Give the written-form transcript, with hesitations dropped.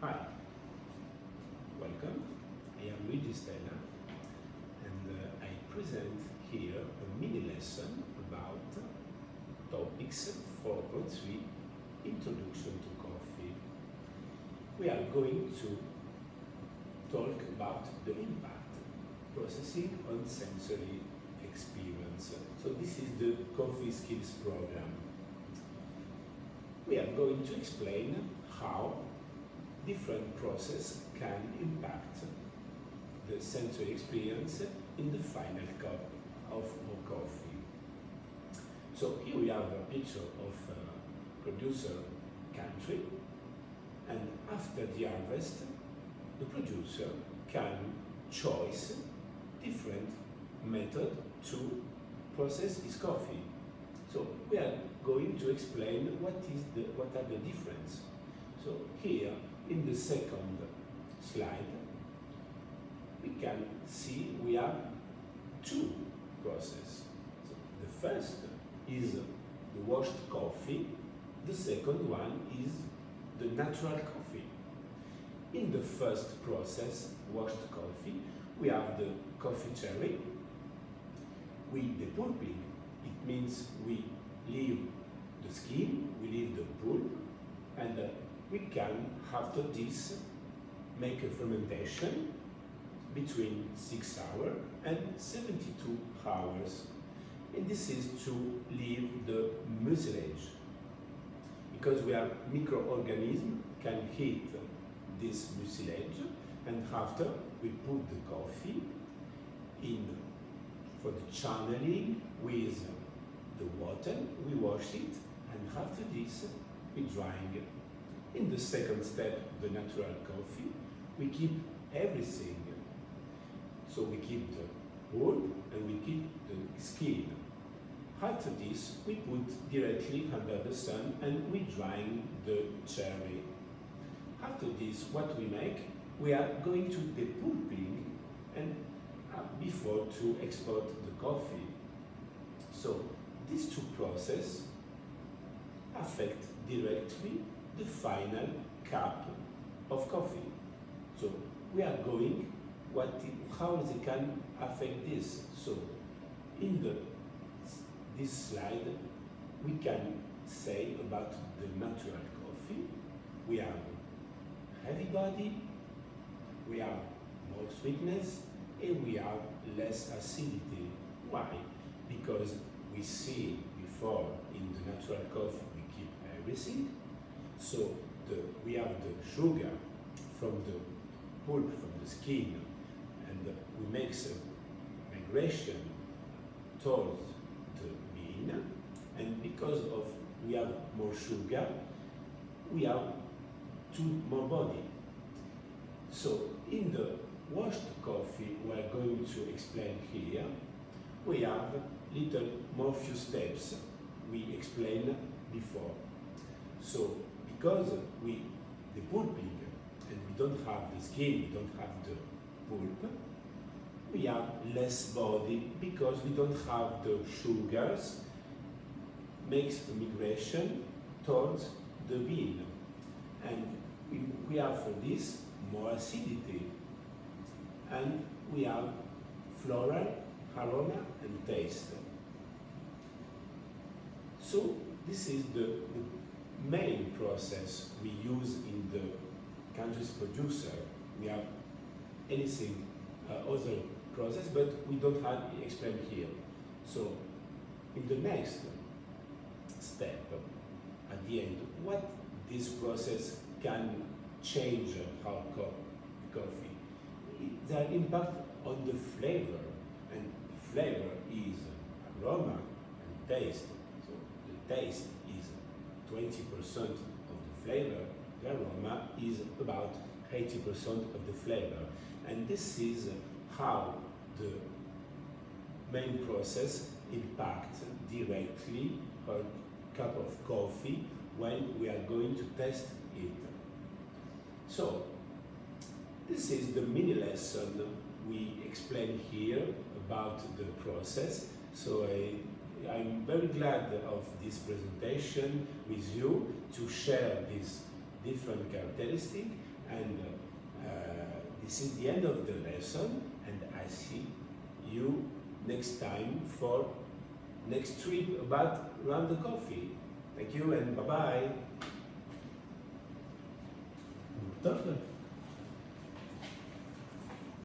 Hi, welcome. I am Luigi Stella and I present here a mini lesson about topics 4.3 Introduction to Coffee. We are going to talk about the impact processing on sensory experience. So this is the Coffee Skills program. We are going to explain how different process can impact the sensory experience in the final cup of our coffee. So here we have a picture of a producer country, and after the harvest, the producer can choose different method to process his coffee. So we are going to explain what are the difference. So here in the second slide, we can see we have two processes. So the first is the washed coffee. The second one is the natural coffee. In the first process, washed coffee, we have the coffee cherry with the pulping. It means we leave the skin, we leave the pulp, and we can, after this, make a fermentation between 6 hours and 72 hours. And this is to leave the mucilage, because we have microorganisms can hit this mucilage, and after we put the coffee in for the channeling with the water, we wash it, and after this we drying it. In the second step, the natural coffee, we keep everything. So we keep the pulp and we keep the skin. After this, we put directly under the sun and we drying the cherry. After this, what we make, we are going to depulping and before to export the coffee. So these two processes affect directly the final cup of coffee. So we are going how they can affect this. So in this slide we can say about the natural coffee. We have heavy body, we have more sweetness, and we have less acidity. Why? Because we see before in the natural coffee we keep everything. So we have the sugar from the pulp, from the skin, and we make some migration towards the bean, and because of we have more sugar, we have more body. So in the washed coffee we are going to explain here, we have little more few steps we explained before. So because the pulping, and we don't have the skin, we don't have the pulp, we have less body because we don't have the sugars, makes the migration towards the bean. And we have for this more acidity, and we have floral aroma and taste. So this is the main process we use in the country's producer. We have anything other process, but we don't have explained here. So in the next step, at the end, what this process can change our coffee. Their impact on the flavor, and flavor is aroma and taste. So the taste is 20% of the flavor, the aroma is about 80% of the flavor. And this is how the main process impacts directly our cup of coffee when we are going to test it. So this is the mini lesson we explain here about the process. So I'm very glad of this presentation with you to share these different characteristics, And this is the end of the lesson, and I see you next time for next trip about round the coffee. Thank you and bye-bye.